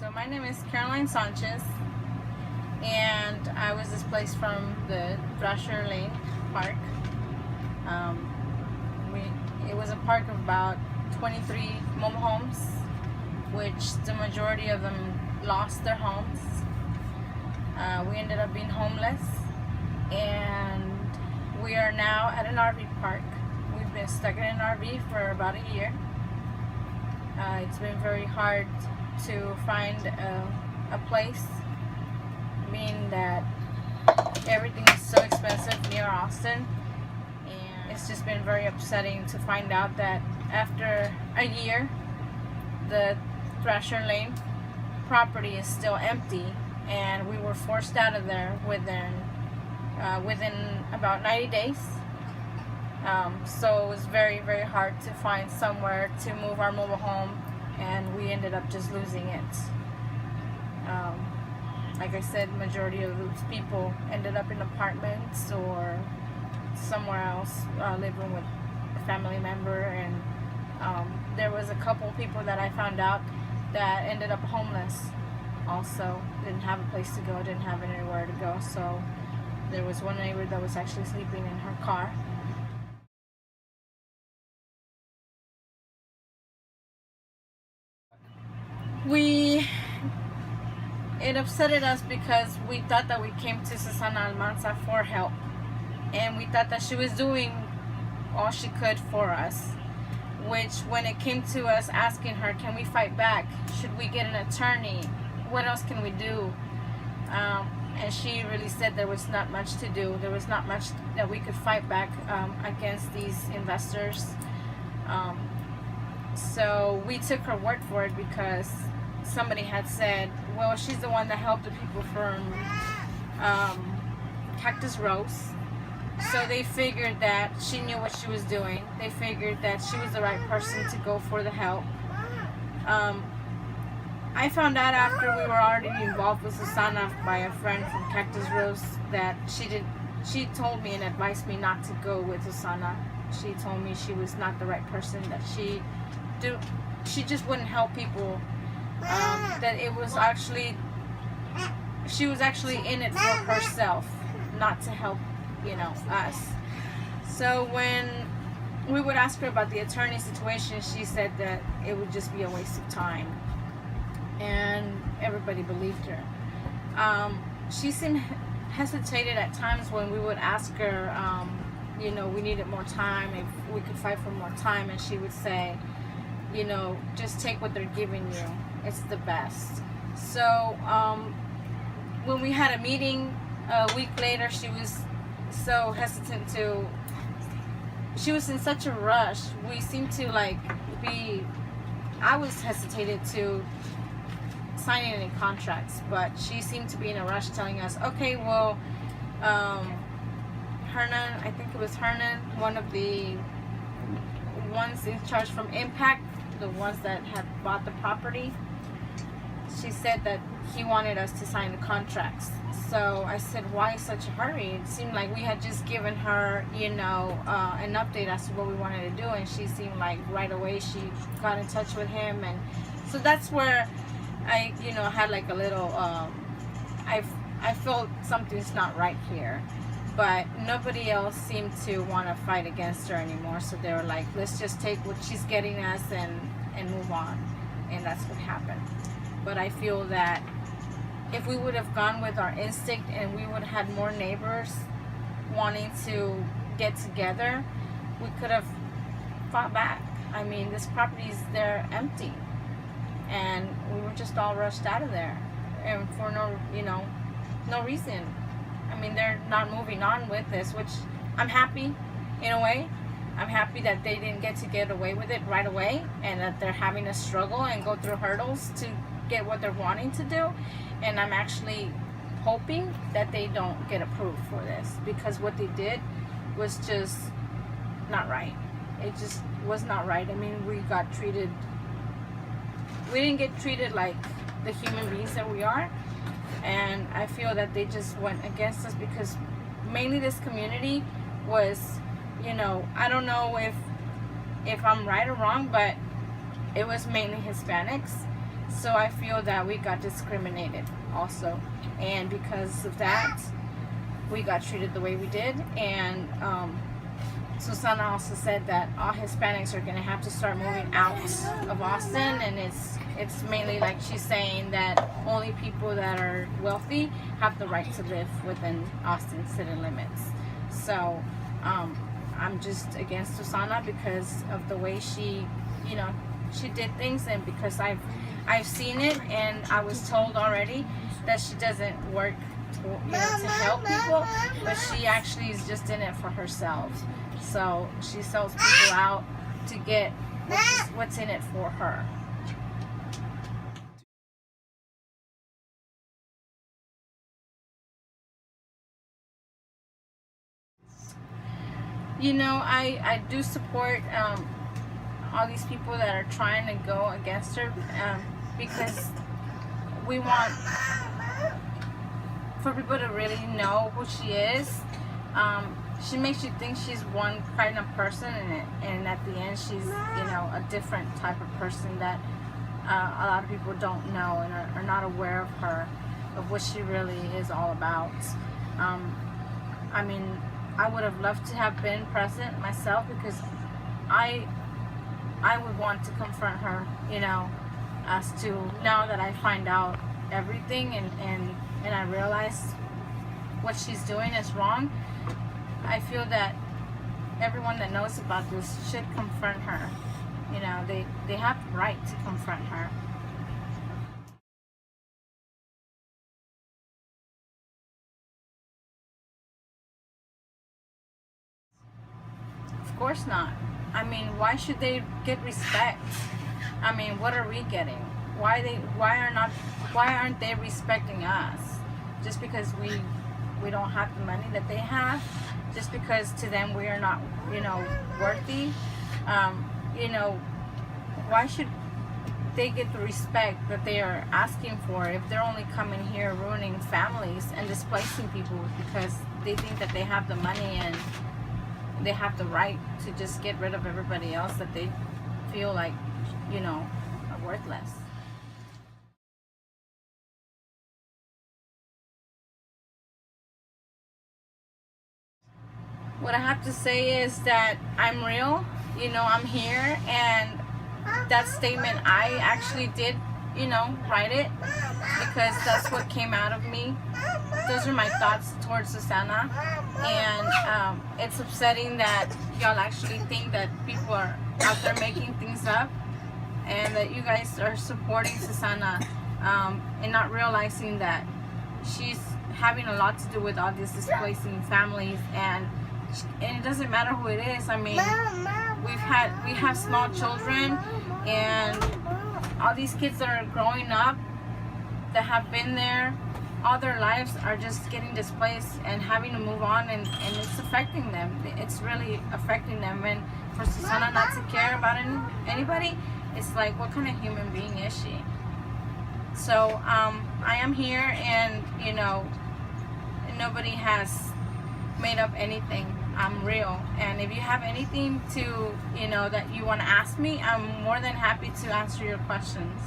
So my name is Caroline Sanchez, and I was displaced from the Thrasher Lane Park. It was a park of about 23 mobile homes, which the majority of them lost their homes. We ended up being homeless, and we are now at an RV park. We've been stuck in an RV for about a year. It's been very hard to find a place, being that everything is so expensive near Austin, and it's just been very upsetting to find out that after a year the Thrasher Lane property is still empty, and we were forced out of there within about 90 days. So it was very, very hard to find somewhere to move our mobile home, and we ended up just losing it. Like I said, majority of those people ended up in apartments or somewhere else, living with a family member, and there was a couple people that I found out that ended up homeless also. Didn't have a place to go, didn't have anywhere to go. So there was one neighbor that was actually sleeping in her car. It upsetted us because we thought that we came to Susana Almanza for help, and we thought that she was doing all she could for us, which when it came to us asking her, can we fight back, should we get an attorney, what else can we do, and she really said there was not much to do. There was not much that we could fight back against these investors. So we took her word for it, because somebody had said, well, she's the one that helped the people from Cactus Rose. So they figured that she knew what she was doing. They figured that she was the right person to go for the help. I found out after we were already involved with Susana by a friend from Cactus Rose that she told me and advised me not to go with Susana. She told me she was not the right person, that she just wouldn't help people, that it was actually, she was actually in it for herself, not to help, us. So when we would ask her about the attorney situation, she said that it would just be a waste of time, and everybody believed her. She seemed hesitated at times when we would ask her, we needed more time, if we could fight for more time, and she would say, just take what they're giving you, it's the best. So when we had a meeting a week later, she was so hesitant to, she was in such a rush. We seemed to I was hesitated to signing any contracts, but she seemed to be in a rush, telling us, okay, well, Hernan, I think it was Hernan, one of the ones in charge from Impact, the ones that had bought the property, she said that he wanted us to sign the contracts. So I said, why such a hurry? It seemed like we had just given her, an update as to what we wanted to do, and she seemed like right away she got in touch with him. And so that's where I, had like a little, I felt something's not right here. But nobody else seemed to want to fight against her anymore, so they were like, let's just take what she's getting us and move on. And that's what happened. But I feel that if we would have gone with our instinct, and we would have had more neighbors wanting to get together, we could have fought back. I mean, this property's there empty, and we were just all rushed out of there, and for no reason. I mean, they're not moving on with this, which I'm happy in a way. I'm happy that they didn't get away with it right away, and that they're having to struggle and go through hurdles to get what they're wanting to do. And I'm actually hoping that they don't get approved for this, because what they did was just not right. It just was not right. I mean, we didn't get treated like the human beings that we are. And I feel that they just went against us, because mainly this community was, I don't know if I'm right or wrong, but it was mainly Hispanics. So I feel that we got discriminated also, and because of that, we got treated the way we did. And Susana also said that all Hispanics are going to have to start moving out of Austin, and it's mainly like she's saying that only people that are wealthy have the right to live within Austin city limits. So I'm just against Susana because of the way she, she did things, and because I've seen it, and I was told already that she doesn't work to help people, but she actually is just in it for herself. So she sells people out to get what's in it for her. I do support all these people that are trying to go against her, because we want for people to really know who she is. She makes you think she's one kind of person, and at the end she's a different type of person that a lot of people don't know and are not aware of her, of what she really is all about. I mean, I would have loved to have been present myself, because I would want to confront her, as to now that I find out everything and I realize what she's doing is wrong. I feel that everyone that knows about this should confront her. They have the right to confront her. Of course not. I mean, why should they get respect? I mean, what are we getting? Why aren't they respecting us? Just because we don't have the money that they have? Just because to them we are not, worthy? Why should they get the respect that they are asking for if they're only coming here ruining families and displacing people because they think that they have the money and they have the right to just get rid of everybody else that they feel like, are worthless? What I have to say is that I'm real, I'm here, and that statement, I actually did, write it because that's what came out of me. Those are my thoughts towards Susana, and it's upsetting that y'all actually think that people are out there making things up, and that you guys are supporting Susana, and not realizing that she's having a lot to do with all these displacing families, and it doesn't matter who it is. I mean, we have small children, and all these kids that are growing up that have been there all their lives are just getting displaced and having to move on, and it's affecting them. It's really affecting them. And for Susana not to care about anybody, it's like, what kind of human being is she? So I am here, and nobody has made up anything. I'm real, and if you have anything to that you want to ask me, I'm more than happy to answer your questions.